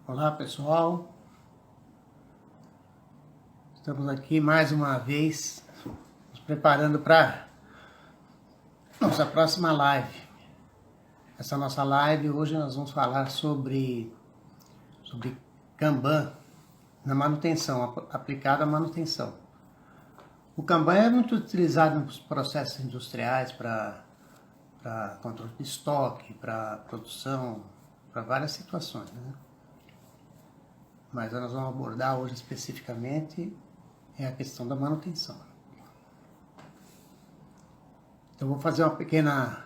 Olá pessoal, estamos aqui mais uma vez nos preparando para nossa próxima live. Essa nossa live hoje nós vamos falar sobre Kanban na manutenção, aplicada à manutenção. O Kanban é muito utilizado nos processos industriais para controle de estoque, para produção, para várias situações, né? Mas nós vamos abordar hoje especificamente a questão da manutenção. Então vou fazer uma pequena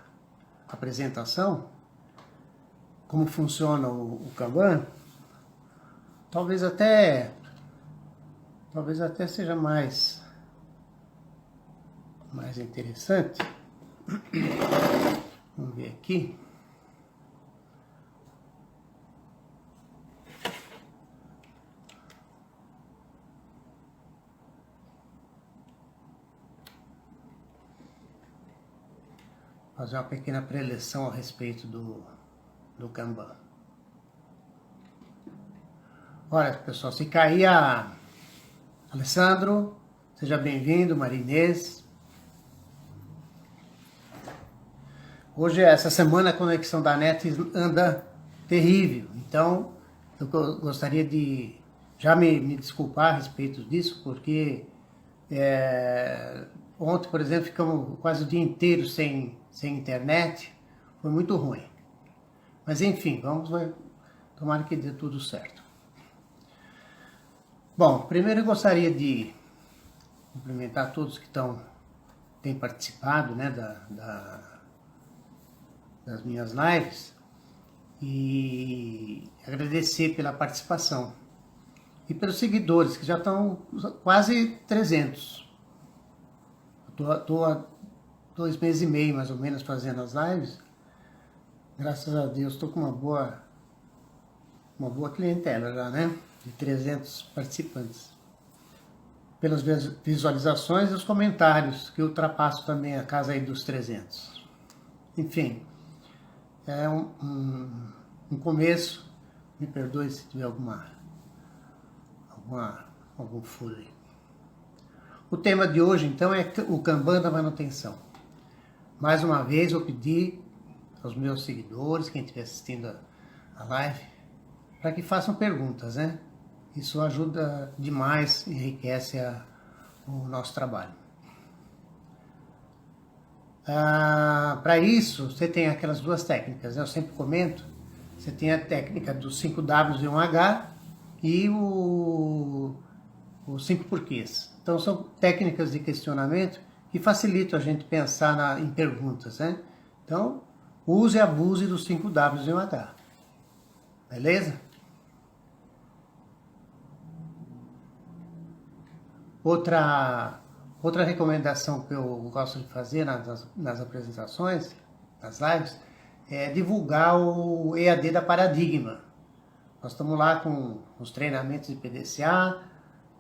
apresentação, como funciona o Kanban. Talvez até seja mais interessante. Vamos ver aqui. Fazer uma pequena preleção a respeito do Kanban. Olha, pessoal, se cair Alessandro, seja bem-vindo, Marinês. Hoje, essa semana, a conexão da net anda terrível, então eu gostaria de já me desculpar a respeito disso, porque ontem, por exemplo, ficamos quase o dia inteiro sem internet, foi muito ruim. Mas enfim, vamos ver, tomara que dê tudo certo. Bom, primeiro eu gostaria de cumprimentar todos que têm participado, né, das minhas lives e agradecer pela participação e pelos seguidores, que já estão quase 300. Estou há 2 meses e meio, mais ou menos, fazendo as lives. Graças a Deus, estou com uma boa clientela já, né? De 300 participantes. Pelas visualizações e os comentários, que eu ultrapasso também a casa aí dos 300. Enfim, é um começo. Me perdoe se tiver algum furo aí. O tema de hoje, então, é o Kanban da manutenção. Mais uma vez, eu pedi aos meus seguidores, quem estiver assistindo a live, para que façam perguntas, né? Isso ajuda demais, enriquece o nosso trabalho. Para isso, você tem aquelas duas técnicas, né? Eu sempre comento, você tem a técnica dos 5Ws e 1H e os 5 porquês. Então, são técnicas de questionamento que facilitam a gente pensar em perguntas, né? Então, use e abuse dos 5Ws e 1H. Beleza? Outra recomendação que eu gosto de fazer nas apresentações, nas lives, é divulgar o EAD da Paradigma. Nós estamos lá com os treinamentos de PDCA,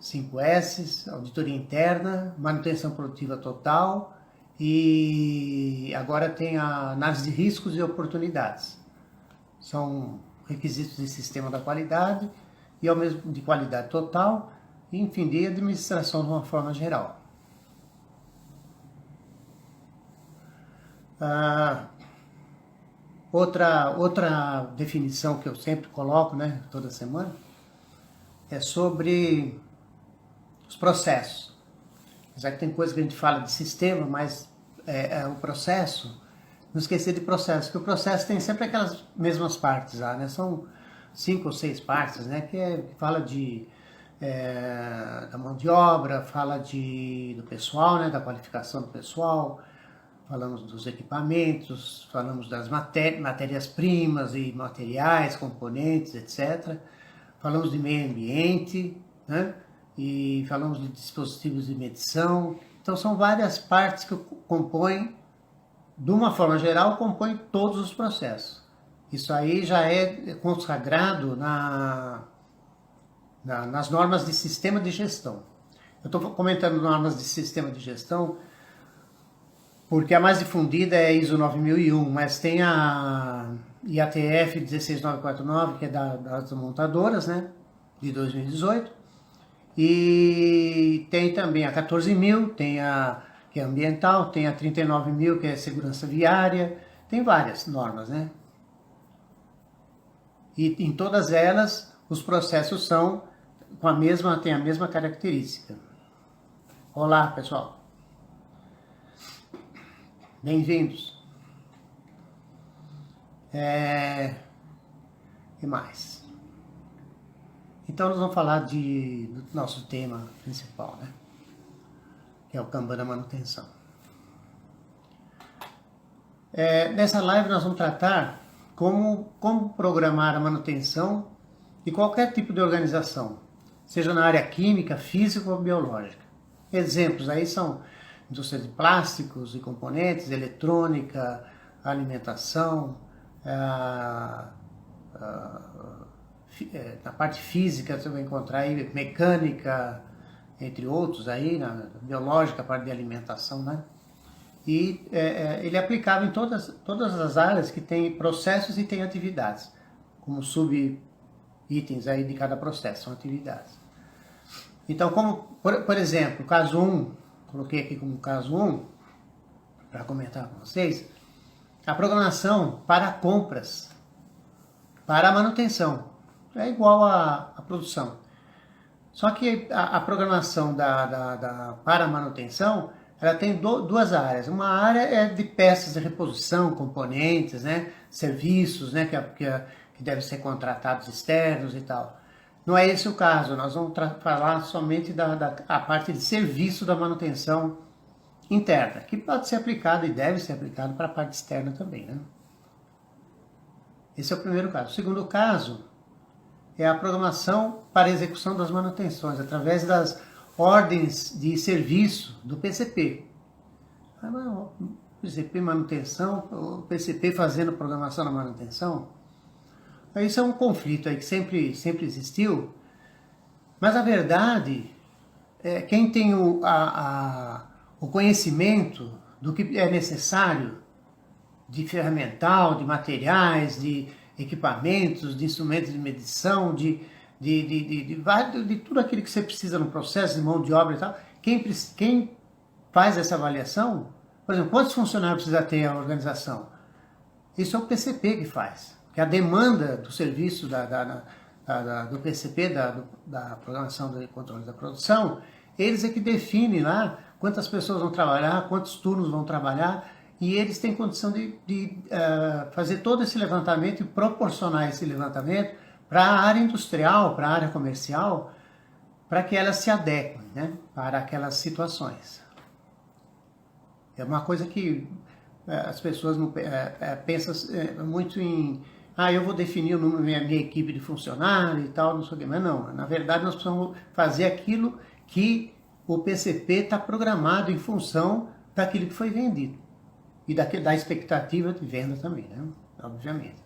5S, auditoria interna, manutenção produtiva total e agora tem a análise de riscos e oportunidades. São requisitos de sistema da qualidade e ao mesmo de qualidade total, e, enfim, de administração de uma forma geral. Outra definição que eu sempre coloco, né, toda semana, é sobre os processos. Já que tem coisa que a gente fala de sistema, mas o processo, não esquecer de processo, porque o processo tem sempre aquelas mesmas partes lá, né? São 5 ou 6 partes, né? Que fala da mão de obra, fala do pessoal, né? Da qualificação do pessoal, falamos dos equipamentos, falamos das matérias-primas e materiais, componentes, etc. Falamos de meio ambiente, né? E falamos de dispositivos de medição. Então são várias partes que compõem, de uma forma geral, compõem todos os processos. Isso aí já é consagrado nas normas de sistema de gestão. Eu estou comentando normas de sistema de gestão porque a mais difundida é a ISO 9001, mas tem a IATF 16949, que é das montadoras, né, de 2018. E tem também a 14.000, tem a que é ambiental, tem a 39.000, que é segurança viária, tem várias normas, né? E em todas elas, os processos são têm a mesma característica. Olá, pessoal. Bem-vindos. E mais? Então nós vamos falar do nosso tema principal, né? Que é o Kanban da manutenção. Nessa live nós vamos tratar como programar a manutenção de qualquer tipo de organização, seja na área química, física ou biológica. Exemplos aí são indústria de plásticos e componentes, eletrônica, alimentação, na parte física você vai encontrar aí mecânica, entre outros aí, na biológica, a parte de alimentação, né? E ele é aplicável em todas as áreas que tem processos e tem atividades, como sub-itens aí de cada processo, são atividades. Então, como, por exemplo, caso 1, coloquei aqui como caso 1, para comentar com vocês, a programação para compras, para a manutenção, é igual à produção. Só que a programação para a manutenção, ela tem duas áreas. Uma área é de peças de reposição, componentes, né, serviços, né, que devem ser contratados externos e tal. Não é esse o caso, nós vamos falar somente a parte de serviço da manutenção interna, que pode ser aplicado e deve ser aplicado para a parte externa também, né? Esse é o primeiro caso. O segundo caso é a programação para a execução das manutenções, através das ordens de serviço do PCP. PCP manutenção, o PCP fazendo programação na manutenção. Isso é um conflito aí que sempre existiu, mas a verdade é quem tem o conhecimento do que é necessário de ferramental, de materiais, de equipamentos, de instrumentos de medição, de tudo aquilo que você precisa no processo, de mão de obra e tal. Quem faz essa avaliação, por exemplo, quantos funcionários precisa ter a organização? Isso é o PCP que faz. Que a demanda do serviço do PCP, da programação de controle da produção, eles é que definem lá quantas pessoas vão trabalhar, quantos turnos vão trabalhar, e eles têm condição de fazer todo esse levantamento e proporcionar esse levantamento para a área industrial, para a área comercial, para que elas se adequem, né, para aquelas situações. É uma coisa que as pessoas não pensam muito em eu vou definir o número da minha equipe de funcionários e tal, não sei o quê. Mas não, na verdade nós precisamos fazer aquilo que o PCP está programado em função daquilo que foi vendido. E da expectativa de venda também, né? Obviamente.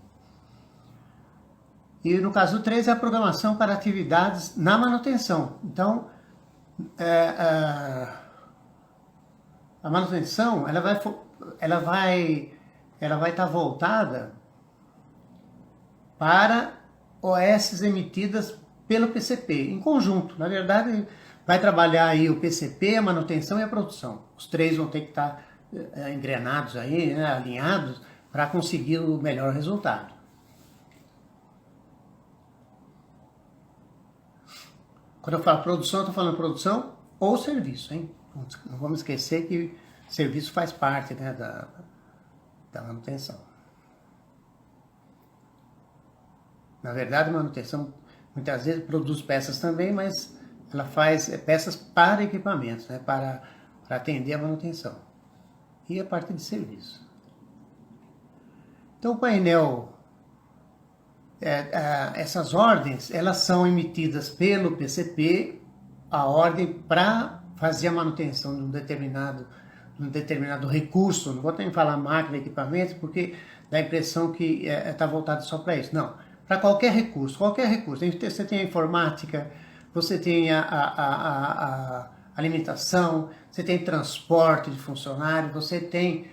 E no caso 3 é a programação para atividades na manutenção. Então, a manutenção ela vai estar voltada para OS emitidas pelo PCP, em conjunto. Na verdade, vai trabalhar aí o PCP, a manutenção e a produção. Os três vão ter que estar engrenados aí, né, alinhados, para conseguir o melhor resultado. Quando eu falo produção, eu estou falando produção ou serviço, hein? Não vamos esquecer que serviço faz parte, né, da manutenção. Na verdade, a manutenção muitas vezes produz peças também, mas ela faz peças para equipamentos, né, para atender a manutenção. E a parte de serviço. Então o painel, essas ordens, elas são emitidas pelo PCP, a ordem para fazer a manutenção de um determinado recurso. Não vou nem falar máquina, equipamento, porque dá a impressão que está voltado só para isso. Não, para qualquer recurso. Você tem a informática, você tem a alimentação, você tem transporte de funcionário, você tem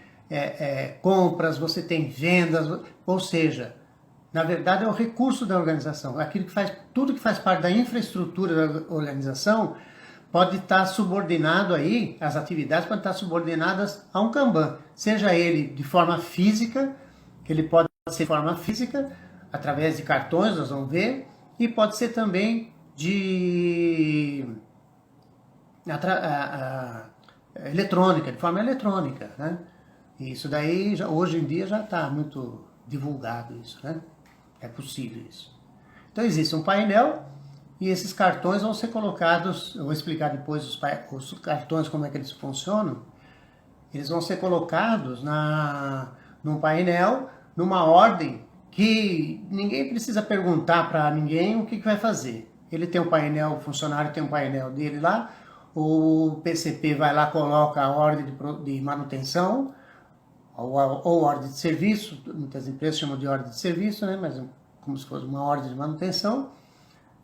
compras, você tem vendas, ou seja, na verdade é o recurso da organização, aquilo que faz, tudo que faz parte da infraestrutura da organização pode estar subordinado aí, as atividades podem estar subordinadas a um Kanban, seja ele de forma física, que ele pode ser de forma física, através de cartões, nós vamos ver, e pode ser também de eletrônica, de forma eletrônica, né? Isso daí, hoje em dia, já está muito divulgado isso, né? É possível isso. Então existe um painel e esses cartões vão ser colocados, eu vou explicar depois os cartões, como é que eles funcionam. Eles vão ser colocados num painel, numa ordem que ninguém precisa perguntar para ninguém o que vai fazer. Ele tem um painel, o funcionário tem um painel dele lá, o PCP vai lá, coloca a ordem de manutenção, ou ordem de serviço, muitas empresas chamam de ordem de serviço, né? Mas como se fosse uma ordem de manutenção,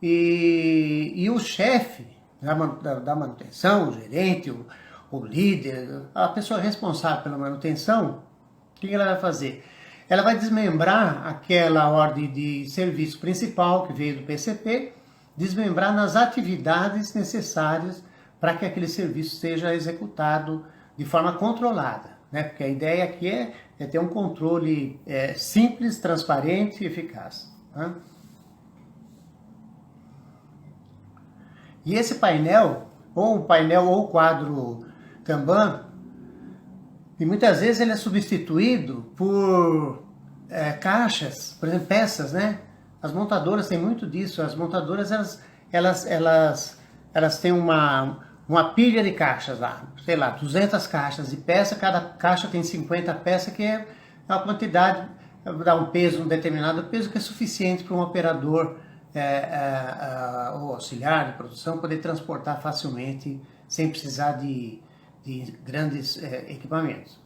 e o chefe da manutenção, o gerente, o líder, a pessoa responsável pela manutenção, o que ela vai fazer? Ela vai desmembrar aquela ordem de serviço principal que veio do PCP, desmembrar nas atividades necessárias para que aquele serviço seja executado de forma controlada, né? Porque a ideia aqui é ter um controle simples, transparente e eficaz, né? E esse painel, ou o quadro Kanban, e muitas vezes ele é substituído por caixas, por exemplo, peças, né? As montadoras têm muito disso. As montadoras, elas têm uma pilha de caixas lá, sei lá, 200 caixas de peça, cada caixa tem 50 peças, que é uma quantidade, dá um peso, um determinado peso que é suficiente para um operador ou auxiliar de produção poder transportar facilmente, sem precisar de grandes equipamentos.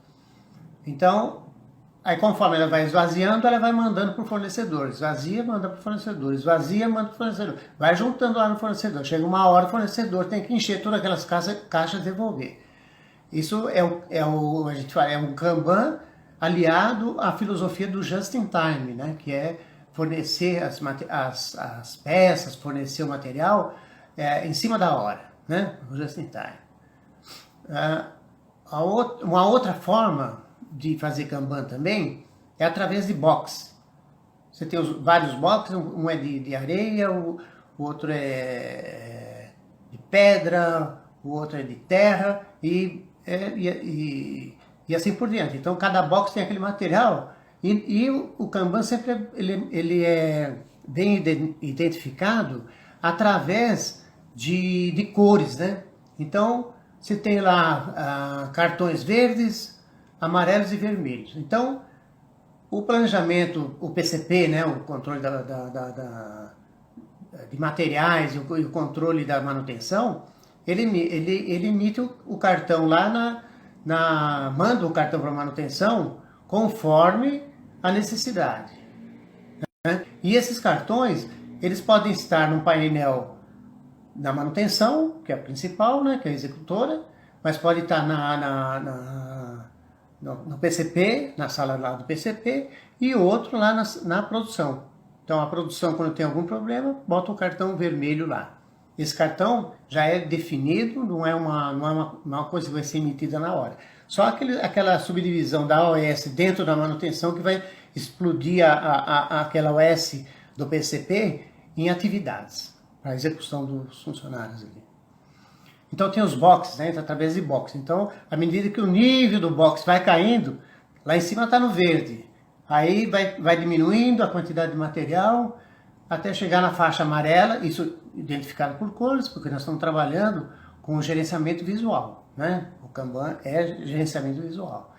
Então, aí conforme ela vai esvaziando, ela vai mandando para o fornecedor. Esvazia, manda para o fornecedor. Esvazia, manda para o fornecedor. Vai juntando lá no fornecedor. Chega uma hora, o fornecedor tem que encher todas aquelas caixas e devolver. Isso a gente fala, é um Kanban aliado à filosofia do just in time, né? Que é fornecer as peças, fornecer o material em cima da hora, né? O just in time. Uma outra forma de fazer Kanban também é através de box. Você tem vários boxes, um é de areia, o outro é de pedra, o outro é de terra e assim por diante. Então cada box tem aquele material e o Kanban sempre ele é bem identificado através de cores, né? Então você tem lá cartões verdes, amarelos e vermelhos. Então, o planejamento, o PCP, né, o controle de materiais e o controle da manutenção, ele emite o cartão lá manda o cartão para manutenção conforme a necessidade, né? E esses cartões, eles podem estar num painel da manutenção, que é a principal, né, que é a executora, mas pode estar no PCP, na sala lá do PCP, e outro lá na produção. Então a produção, quando tem algum problema, bota o cartão vermelho lá. Esse cartão já é definido, não é uma coisa que vai ser emitida na hora. Só aquela subdivisão da OS dentro da manutenção que vai explodir aquela OS do PCP em atividades, para a execução dos funcionários ali. Então tem os boxes, né? Através de boxes. Então, à medida que o nível do box vai caindo, lá em cima está no verde. Aí vai diminuindo a quantidade de material até chegar na faixa amarela, isso identificado por cores, porque nós estamos trabalhando com o gerenciamento visual, né? O Kanban é gerenciamento visual.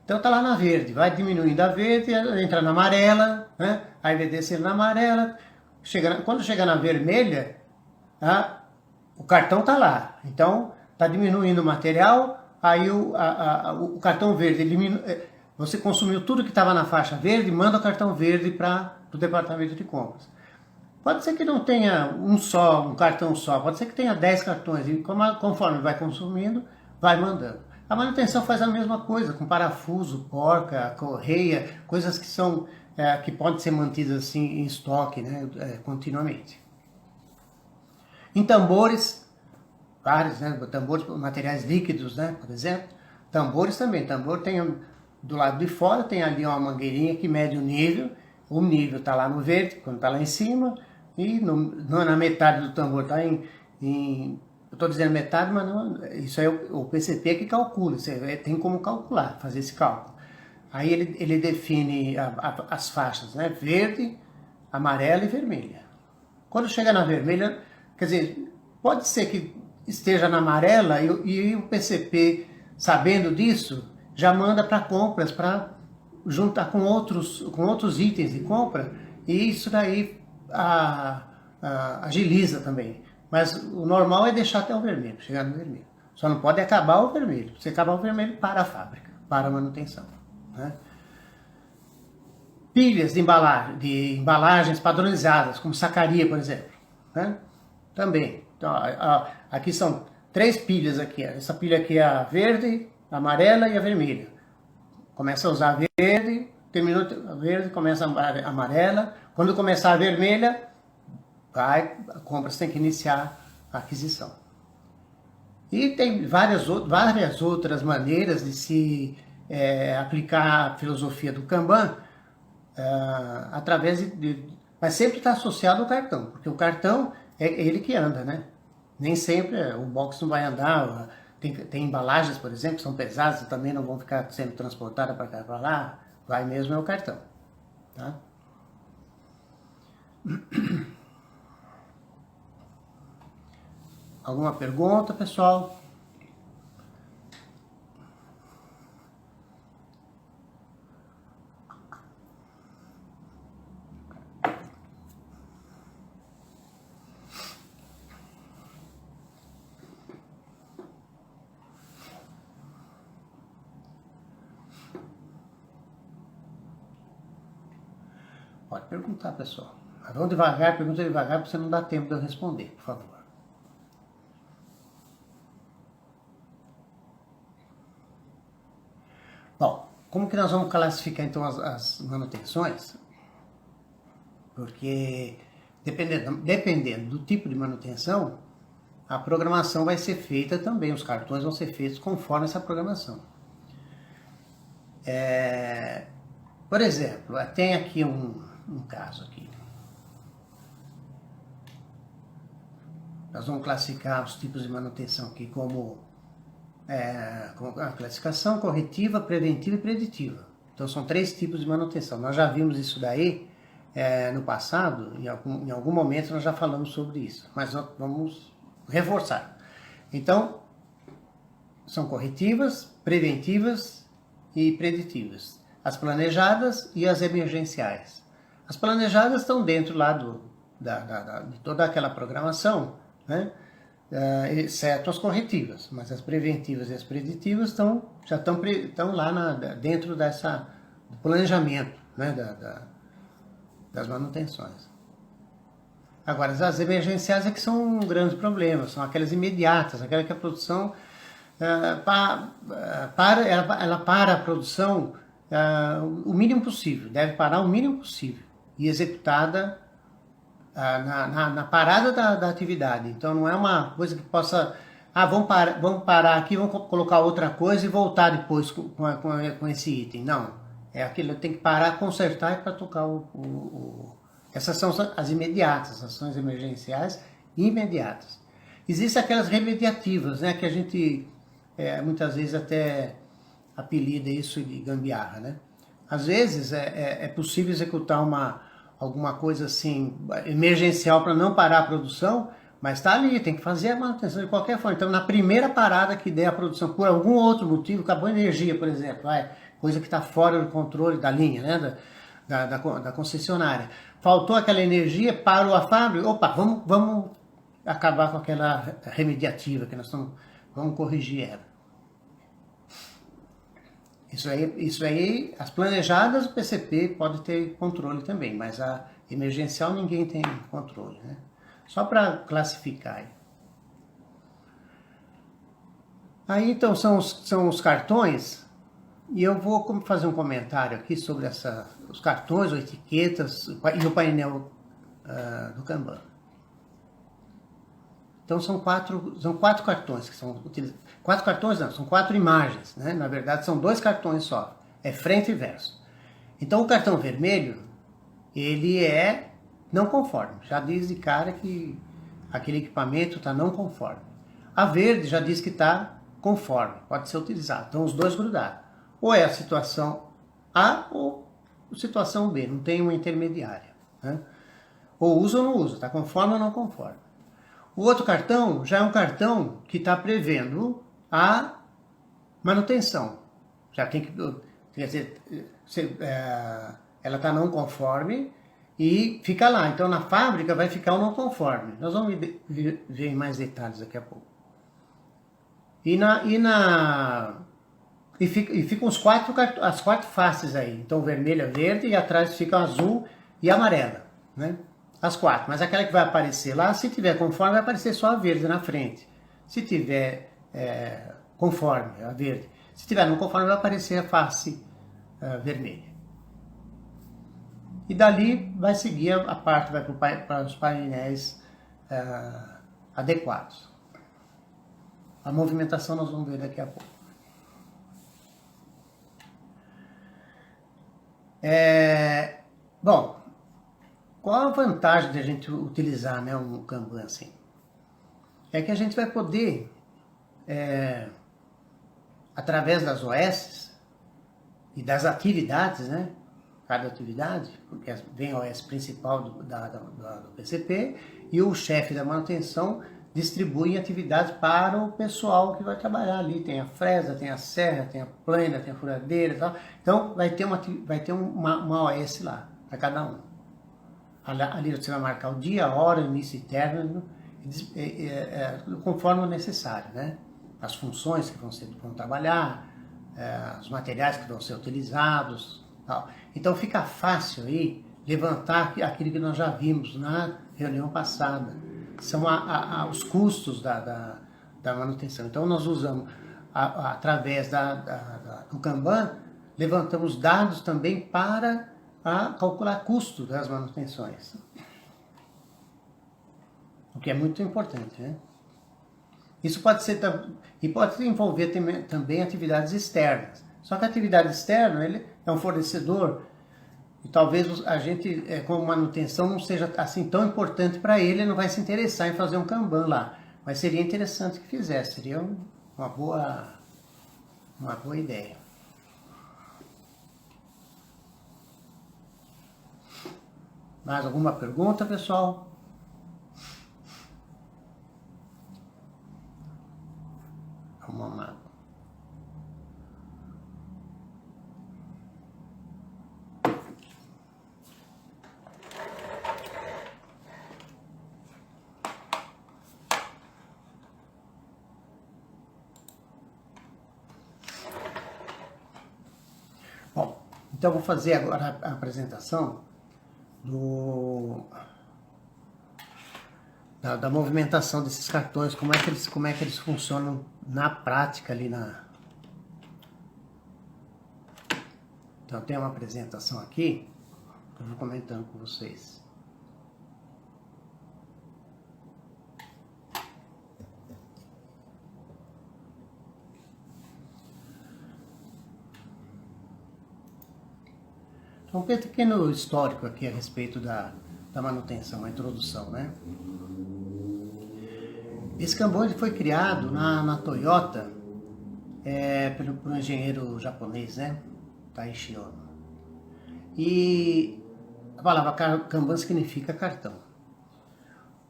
Então está lá na verde, vai diminuindo a verde, entra na amarela, né? Aí vai descendo na amarela, quando chega na vermelha, o cartão está lá, então está diminuindo o material, aí o cartão verde diminui, você consumiu tudo que estava na faixa verde, manda o cartão verde para o departamento de compras. Pode ser que não tenha um cartão só, pode ser que tenha 10 cartões, e conforme vai consumindo, vai mandando. A manutenção faz a mesma coisa, com parafuso, porca, correia, coisas que são que podem ser mantidas assim em estoque, né, continuamente. Em tambores, vários, né, tambores, materiais líquidos, né, por exemplo. Tambores também, tambor tem do lado de fora, tem ali uma mangueirinha que mede o nível está lá no verde, quando está lá em cima, e na metade do tambor está eu estou dizendo metade, mas não, isso é o PCP que calcula, você tem como calcular, fazer esse cálculo. Aí ele define as faixas, né, verde, amarela e vermelha. Quando chega na vermelha, quer dizer, pode ser que esteja na amarela e o PCP, sabendo disso, já manda para compras, para juntar com outros itens de compra, e isso daí agiliza também. Mas o normal é deixar até o vermelho, chegar no vermelho. Só não pode acabar o vermelho. Se acabar o vermelho, para a fábrica, para a manutenção, né? Pilhas de embalagens padronizadas, como sacaria, por exemplo, né? Também. Então, aqui são 3 pilhas aqui. Essa pilha aqui é a verde, a amarela e a vermelha. Começa a usar a verde, terminou a verde, começa a amarela. Quando começar a vermelha, a compra tem que iniciar a aquisição. E tem várias outras maneiras de se aplicar a filosofia do Kanban, através mas sempre está associado ao cartão, porque o cartão é ele que anda, né? Nem sempre o box não vai andar, tem embalagens, por exemplo, que são pesadas e também não vão ficar sendo transportadas para cá e para lá, vai mesmo é o cartão, tá? Alguma pergunta, pessoal? Pode perguntar, pessoal. Mas vamos devagar, pergunta devagar, para você não dar tempo de eu responder, por favor. Bom, como que nós vamos classificar então as manutenções? Porque dependendo do tipo de manutenção, a programação vai ser feita também, os cartões vão ser feitos conforme essa programação. Por exemplo, tem aqui um caso aqui. Nós vamos classificar os tipos de manutenção aqui como a classificação corretiva, preventiva e preditiva. Então são 3 tipos de manutenção. Nós já vimos isso daí no passado, em algum momento nós já falamos sobre isso, mas nós vamos reforçar. Então, são corretivas, preventivas e preditivas. As planejadas e as emergenciais. As planejadas estão dentro lá de toda aquela programação, né? Exceto as corretivas, mas as preventivas e as preditivas já estão lá dentro do planejamento, né? Das manutenções. Agora, as emergenciais é que são um grande problema, são aquelas imediatas, aquelas que a produção ela para a produção o mínimo possível, deve parar o mínimo possível e executada na parada da atividade. Então não é uma coisa que possa, vamos parar aqui, vamos colocar outra coisa e voltar depois com esse item. Não, é aquilo, tem que parar, consertar para tocar essas são as imediatas, as ações emergenciais imediatas. Existem aquelas remediativas, né, que a gente muitas vezes até apelida isso de gambiarra, né? Às vezes é possível executar alguma coisa assim emergencial para não parar a produção, mas está ali, tem que fazer a manutenção de qualquer forma. Então, na primeira parada que der a produção, por algum outro motivo, acabou a energia, por exemplo, coisa que está fora do controle da linha, né, da concessionária. Faltou aquela energia, parou a fábrica, opa, vamos acabar com aquela remediativa que vamos corrigir ela. Isso aí, as planejadas o PCP pode ter controle também, mas a emergencial ninguém tem controle, né? Só para classificar aí. Aí então são os cartões, e eu vou fazer um comentário aqui sobre os cartões, ou etiquetas e o painel do Kanban. Então são quatro cartões que são utilizados. Quatro cartões não, são quatro imagens, né? Na verdade são dois cartões só, é frente e verso. Então o cartão vermelho, ele é não conforme, já diz de cara que aquele equipamento está não conforme. A verde já diz que está conforme, pode ser utilizado. Então os dois grudados. Ou é a situação A ou a situação B, não tem uma intermediária. Né? Ou usa ou não usa, está conforme ou não conforme. O outro cartão já é um cartão que está prevendo a manutenção. Já tem que, quer dizer, ela está não conforme e fica lá. Então na fábrica vai ficar o não conforme. Nós vamos ver em mais detalhes daqui a pouco. E ficam as quatro faces aí. Então vermelha, verde e atrás fica azul e amarela, né? As quatro. Mas aquela que vai aparecer lá, se tiver conforme, vai aparecer só a verde na frente. Se tiver conforme, a verde. Se tiver não conforme, vai aparecer a face vermelha. E dali vai seguir a parte, vai para os painéis adequados. A movimentação nós vamos ver daqui a pouco. Bom, qual a vantagem de a gente utilizar, né, um Kanban assim? É que a gente vai poder, através das OS e das atividades, né, cada atividade, porque vem a OS principal do PCP e o chefe da manutenção distribui atividades para o pessoal que vai trabalhar ali. Tem a fresa, tem a serra, tem a plana, tem a furadeira e tal. Então vai ter uma OS lá para cada um. Ali você vai marcar o dia, a hora, início e término, conforme o necessário, né? As funções que vão trabalhar, os materiais que vão ser utilizados, tal. Então fica fácil aí levantar aquilo que nós já vimos na reunião passada. São os custos da manutenção. Então nós usamos, através do Kanban, levantamos dados também para calcular custo das manutenções. O que é muito importante, né? Isso pode ser, e pode envolver também atividades externas. Só que a atividade externa, ele é um fornecedor, e talvez a gente, como manutenção, não seja assim tão importante para ele, ele não vai se interessar em fazer um Kanban lá. Mas seria interessante que fizesse, seria uma boa ideia. Mais alguma pergunta, pessoal? Vamos lá. Bom, então eu vou fazer agora a apresentação da movimentação desses cartões, como é que eles funcionam na prática ali Então tem uma apresentação aqui que eu vou comentando com vocês. Então, um pequeno histórico aqui a respeito da manutenção, a introdução, né? Esse Kanban foi criado na Toyota por um engenheiro japonês, né? Taishi Ono. E a palavra Kanban significa cartão.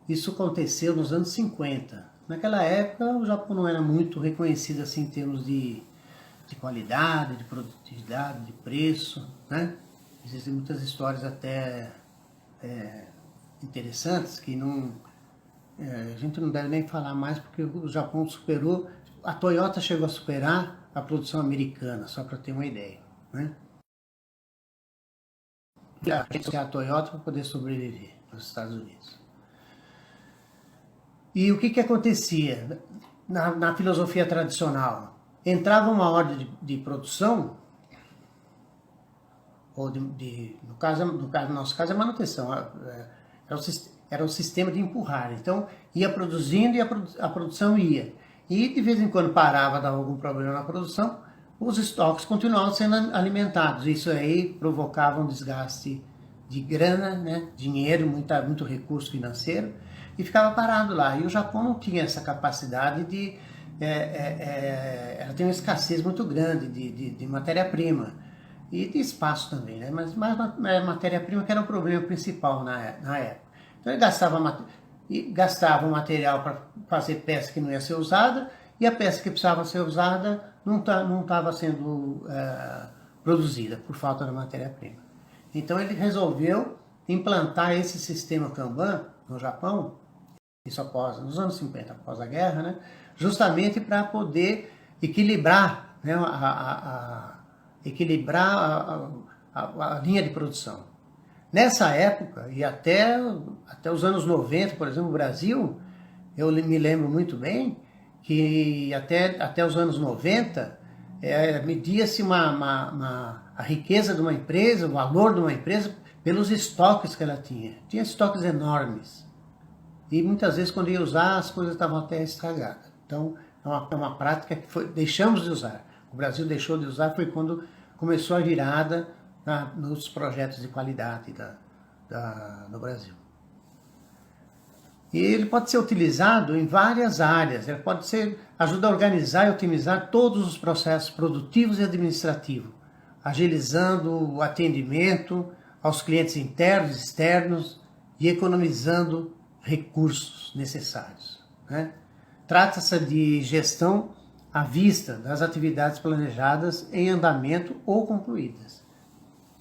Isso aconteceu nos anos 50. Naquela época o Japão não era muito reconhecido assim em termos de qualidade, de produtividade, de preço, né? Existem muitas histórias até interessantes que a gente não deve nem falar mais porque o Japão superou, a Toyota chegou a superar a produção americana, só para ter uma ideia, né? A Toyota para poder sobreviver nos Estados Unidos. E o que acontecia? na filosofia tradicional, entrava uma ordem de produção, ou no nosso caso é manutenção, era o sistema de empurrar. Então, ia produzindo e a produção ia. E de vez em quando parava, dava algum problema na produção, os estoques continuavam sendo alimentados. Isso aí provocava um desgaste de grana, né, dinheiro, muito recurso financeiro, e ficava parado lá. E o Japão não tinha essa capacidade de... ela tem uma escassez muito grande de matéria-prima e de espaço também, né? Mas matéria-prima que era o problema principal na época. Então ele gastava material para fazer peça que não ia ser usada, e a peça que precisava ser usada não estava sendo produzida por falta da matéria-prima. Então ele resolveu implantar esse sistema Kanban no Japão, isso nos anos 50, após a guerra, né? Justamente para poder equilibrar, né, a linha de produção. Nessa época, e até os anos 90, por exemplo, no Brasil, eu me lembro muito bem que até os anos 90, media-se a riqueza de uma empresa, o valor de uma empresa, pelos estoques que ela tinha. Tinha estoques enormes. E muitas vezes, quando ia usar, as coisas estavam até estragadas. Então, é uma prática que deixamos de usar. O Brasil deixou de usar, foi quando começou a virada nos projetos de qualidade no Brasil. E ele pode ser utilizado em várias áreas. Ele ajuda a organizar e otimizar todos os processos produtivos e administrativos, agilizando o atendimento aos clientes internos e externos e economizando recursos necessários, né? Trata-se de gestão à vista das atividades planejadas em andamento ou concluídas.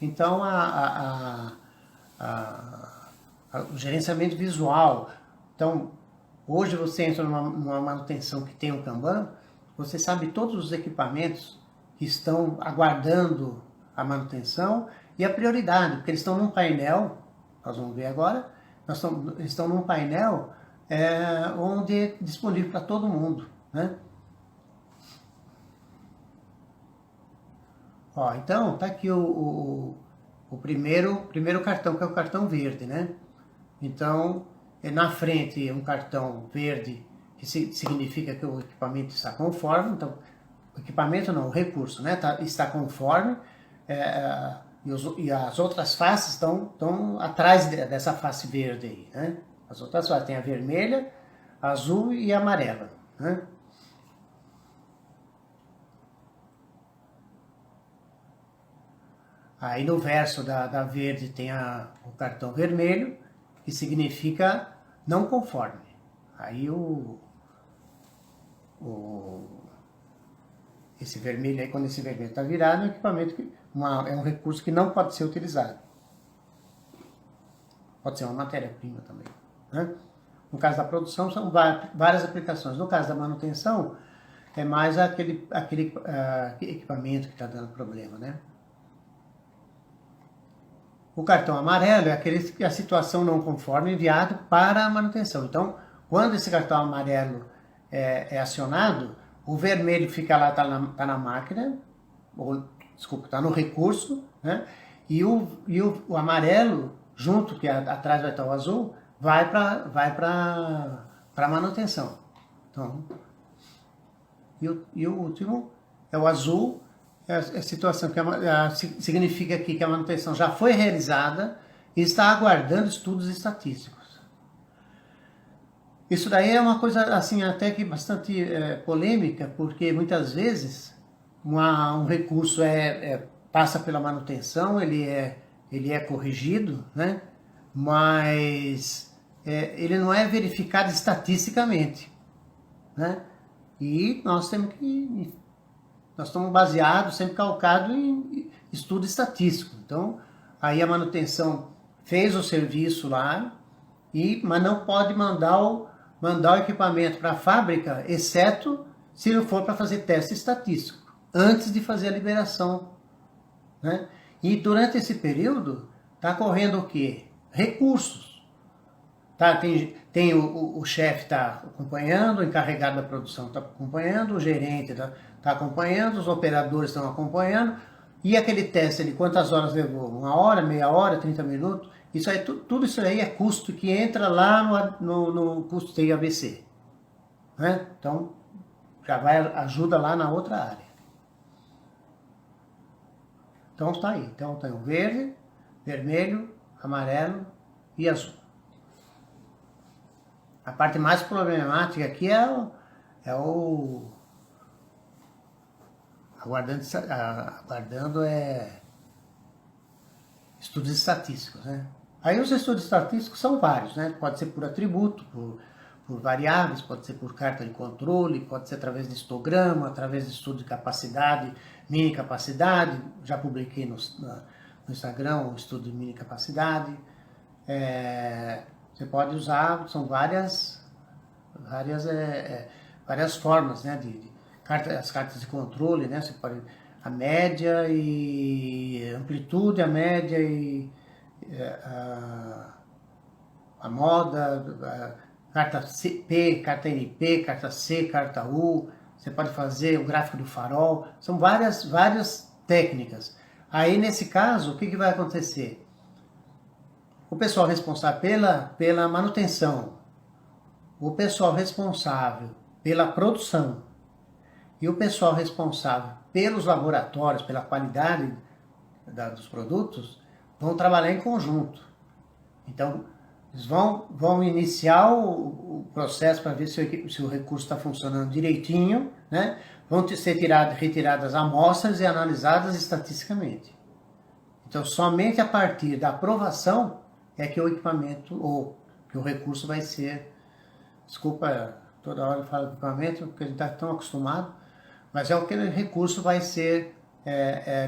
Então, o gerenciamento visual. Então, hoje você entra numa manutenção que tem um Kanban, você sabe todos os equipamentos que estão aguardando a manutenção e a prioridade, porque eles estão num painel, nós vamos ver agora, eles estão num painel onde é disponível para todo mundo, né? Ó, então, tá aqui o primeiro cartão, que é o cartão verde, né? Então, na frente um cartão verde, que significa que o equipamento está conforme. Então, o equipamento não, o recurso, né? Está conforme, e as outras faces estão atrás dessa face verde aí, né? As outras faces tem a vermelha, a azul e a amarela, né? Aí no verso da verde tem o cartão vermelho, que significa não conforme. Aí esse vermelho aí, quando esse vermelho está virado, é um equipamento é um recurso que não pode ser utilizado. Pode ser uma matéria-prima também, né? No caso da produção, são várias aplicações. No caso da manutenção, é mais aquele equipamento que está dando problema, né? O cartão amarelo é aquele que a situação não conforme enviado para a manutenção. Então, quando esse cartão amarelo é acionado, o vermelho fica lá, tá na máquina, está no recurso, né? E o amarelo, junto, que atrás vai estar o azul, vai para a manutenção. Então, e o último é o azul. É a situação que significa aqui que a manutenção já foi realizada e está aguardando estudos estatísticos. Isso daí é uma coisa assim até que bastante polêmica, porque muitas vezes um recurso passa pela manutenção, ele é corrigido, né? Mas ele não é verificado estatisticamente, né? E nós estamos baseados, sempre calcados em estudo estatístico. Então, aí a manutenção fez o serviço lá, mas não pode mandar o equipamento para a fábrica, exceto se não for para fazer teste estatístico, antes de fazer a liberação, né? E durante esse período, está correndo o quê? Recursos. Tá? Tem o chefe está acompanhando, o encarregado da produção está acompanhando, o gerente está acompanhando, os operadores estão acompanhando, e aquele teste ali, quantas horas levou? 1 hora, meia hora, 30 minutos? Isso aí, tudo isso aí é custo que entra lá no custo de ABC. Né? Então, já ajuda lá na outra área. Então está aí. Então tem o verde, vermelho, amarelo e azul. A parte mais problemática aqui aguardando estudos estatísticos, né? Aí os estudos estatísticos são vários, né? Pode ser por atributo, por variáveis, pode ser por carta de controle, pode ser através de histograma, através de estudo de capacidade, mini capacidade. Já publiquei no Instagram um estudo de mini capacidade. Você pode usar, são várias formas, né? As cartas de controle, né? Você pode a média e amplitude, a média e a moda, carta P, carta NP, carta C, carta U. Você pode fazer o gráfico do farol. São várias técnicas. Aí, nesse caso, o que vai acontecer? O pessoal responsável pela manutenção, o pessoal responsável pela produção e o pessoal responsável pelos laboratórios, pela qualidade dos produtos, vão trabalhar em conjunto. Então, eles vão iniciar o processo para ver se o recurso está funcionando direitinho, né? Vão ser retiradas amostras e analisadas estatisticamente. Então, somente a partir da aprovação é que o equipamento ou que o recurso vai ser... Desculpa, toda hora eu falo de equipamento, porque a gente está tão acostumado, mas é o que o recurso vai ser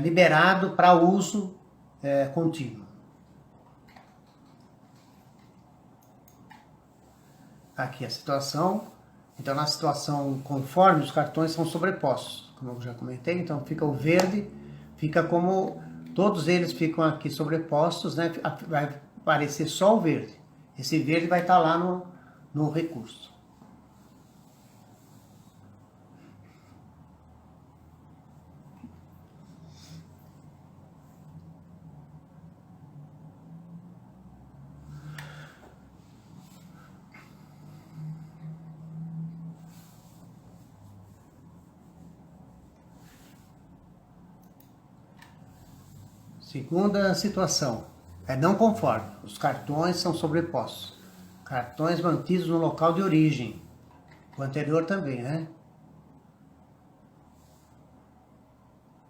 liberado para uso contínuo. Aqui a situação. Então, na situação conforme, os cartões são sobrepostos, como eu já comentei. Então, fica o verde, fica como... Todos eles ficam aqui sobrepostos, né? Vai aparecer só o verde. Esse verde vai estar lá no recurso. Segunda situação, não conforme, os cartões são sobrepostos. Cartões mantidos no local de origem. O anterior também, né?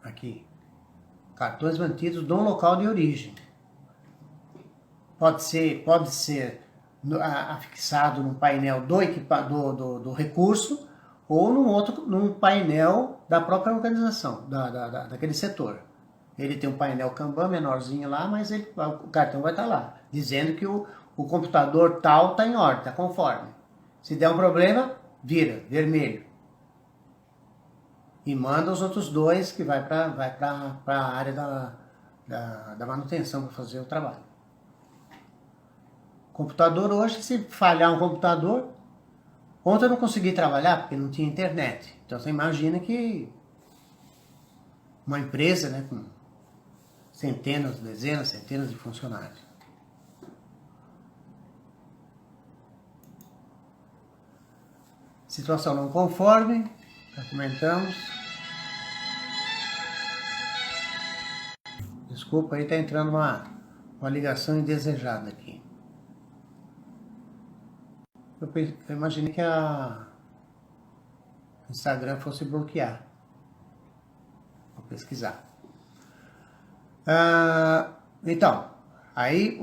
Aqui. Cartões mantidos no local de origem. Pode ser afixado no painel do recurso ou num painel da própria organização, daquele setor. Ele tem um painel Kanban menorzinho lá, mas o cartão vai estar lá, dizendo que o computador tal está em ordem, está conforme. Se der um problema, vira, vermelho. E manda os outros dois que vai para a área da manutenção para fazer o trabalho. Computador hoje, se falhar um computador... Ontem eu não consegui trabalhar porque não tinha internet. Então você imagina que uma empresa, né, com dezenas, centenas de funcionários. Situação não conforme, já comentamos. Desculpa, aí está entrando uma ligação indesejada aqui. Eu imaginei que o Instagram fosse bloquear. Vou pesquisar. Então, aí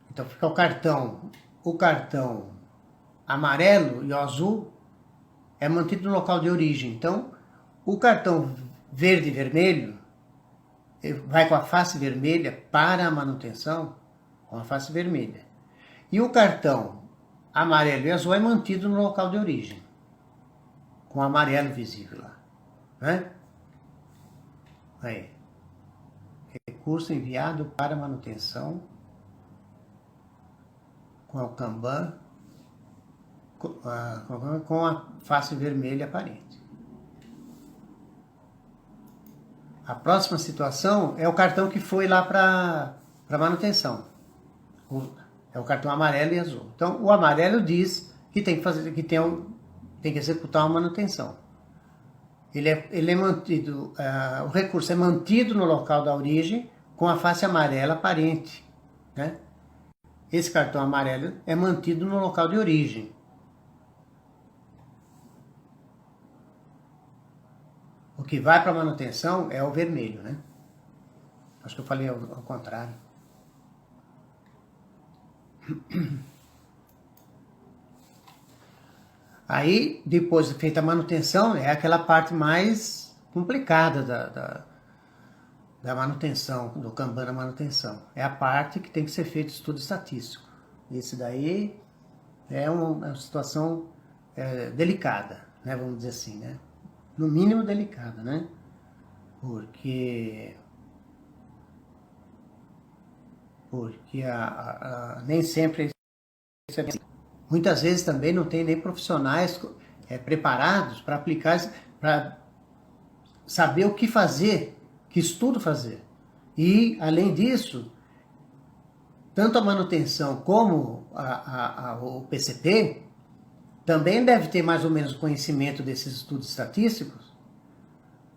então fica o cartão amarelo e o azul é mantido no local de origem. Então, o cartão verde e vermelho vai com a face vermelha para a manutenção, com a face vermelha. E o cartão amarelo e azul é mantido no local de origem, com o amarelo visível lá, né? Aí. Recurso enviado para manutenção com o Kanban, com a face vermelha aparente. A próxima situação é o cartão que foi lá para manutenção. É o cartão amarelo e azul. Então, o amarelo diz que tem que fazer, tem que executar uma manutenção. Ele é mantido, o recurso é mantido no local da origem com a face amarela aparente, né? Esse cartão amarelo é mantido no local de origem. O que vai para manutenção é o vermelho, né? Acho que eu falei ao contrário. Aí, depois de feita a manutenção, é aquela parte mais complicada da manutenção, do Kanban da manutenção. É a parte que tem que ser feito estudo estatístico. Esse daí é uma situação delicada, né? Vamos dizer assim, né? No mínimo delicada, né? Porque nem sempre é assim. Muitas vezes também não tem nem profissionais preparados para aplicar, para saber o que fazer, que estudo fazer. E, além disso, tanto a manutenção como o PCP também deve ter mais ou menos conhecimento desses estudos estatísticos,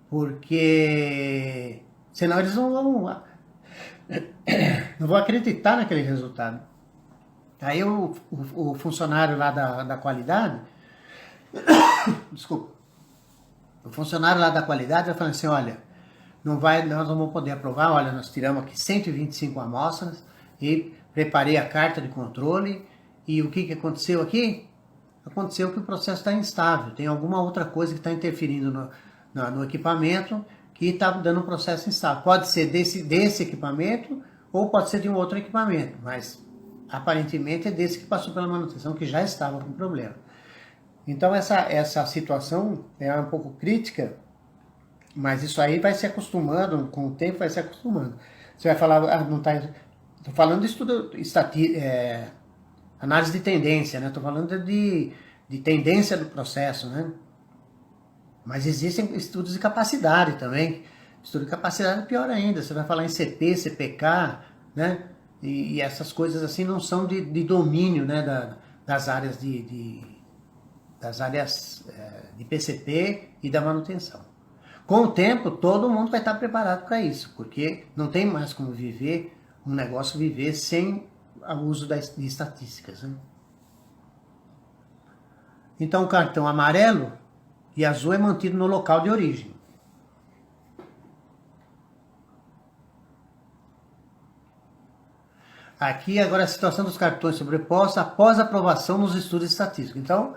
porque senão eles não vão acreditar naquele resultado. Aí o funcionário lá da qualidade, desculpa, o funcionário lá da qualidade vai falando assim, olha, nós não vamos poder aprovar, olha, nós tiramos aqui 125 amostras e preparei a carta de controle e o que aconteceu aqui? Aconteceu que o processo está instável, tem alguma outra coisa que está interferindo no equipamento que está dando um processo instável. Pode ser desse equipamento ou pode ser de um outro equipamento, mas aparentemente é desse que passou pela manutenção, que já estava com problema. Então essa situação é um pouco crítica, mas isso aí vai se acostumando, com o tempo vai se acostumando. Você vai falar, não está... Estou falando de estudo análise de tendência, né? Estou falando de tendência do processo, né? Mas existem estudos de capacidade também. Estudo de capacidade é pior ainda. Você vai falar em CP, CPK, né? E essas coisas assim não são de domínio, né? Das áreas de PCP e da manutenção. Com o tempo, todo mundo vai estar preparado para isso, porque não tem mais como um negócio viver sem o uso de estatísticas, né? Então o cartão amarelo e azul é mantido no local de origem. Aqui agora a situação dos cartões sobrepostos após aprovação nos estudos estatísticos. Então,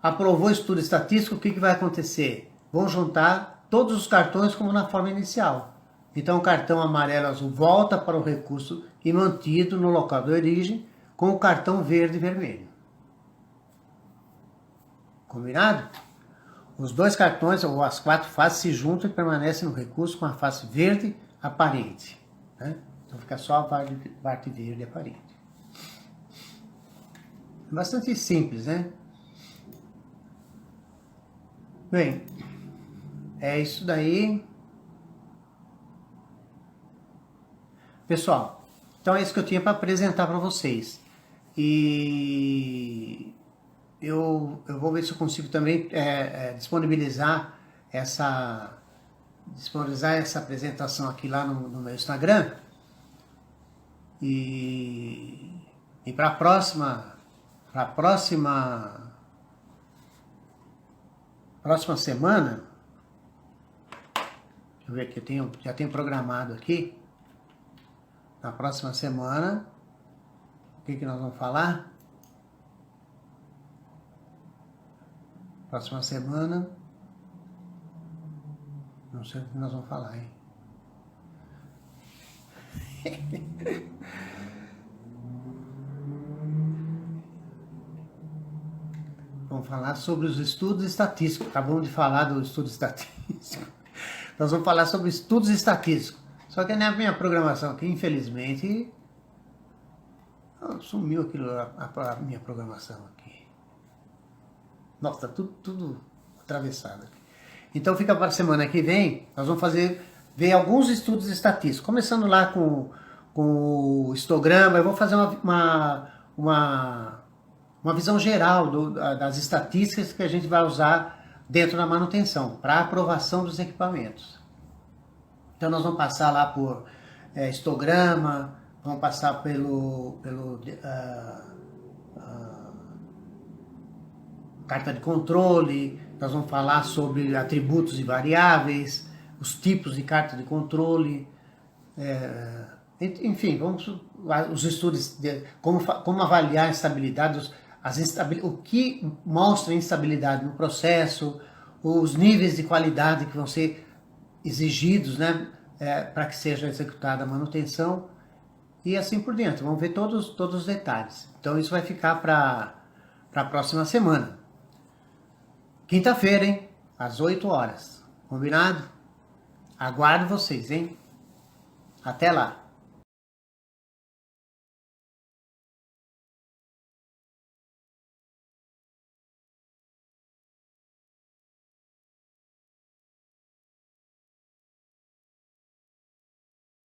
aprovou o estudo estatístico, o que vai acontecer? Vão juntar todos os cartões como na forma inicial. Então o cartão amarelo e azul volta para o recurso e mantido no local de origem com o cartão verde e vermelho. Combinado? Os dois cartões, ou as 4 faces, se juntam e permanecem no recurso com a face verde aparente, né? Então fica só a parte verde aparente. É bastante simples, né? Bem, é isso daí. Pessoal, então é isso que eu tinha para apresentar para vocês. E eu vou ver se eu consigo também disponibilizar essa apresentação aqui lá no meu Instagram. E para a próxima semana, deixa eu ver aqui, já tenho programado aqui. Na próxima semana, o que nós vamos falar? Próxima semana, não sei o que nós vamos falar, hein? Vamos falar sobre os estudos estatísticos. Acabamos de falar do estudo estatístico. Nós vamos falar sobre estudos estatísticos. Só que na minha programação aqui, infelizmente, sumiu aquilo, a minha programação aqui. Nossa, tá tudo atravessado aqui. Então fica para a semana que vem, nós vamos ver alguns estudos estatísticos. Começando lá com o histograma, eu vou fazer uma visão geral das estatísticas que a gente vai usar dentro da manutenção, para aprovação dos equipamentos. Então nós vamos passar lá por histograma, vamos passar pelo carta de controle, nós vamos falar sobre atributos e variáveis, os tipos de carta de controle, enfim, os estudos de como avaliar a instabilidade, o que mostra instabilidade no processo, os níveis de qualidade que vão ser exigidos, né, para que seja executada a manutenção e assim por diante. Vamos ver todos os detalhes. Então isso vai ficar para a próxima semana. Quinta-feira, hein? Às 8 horas. Combinado? Aguardo vocês, hein? Até lá.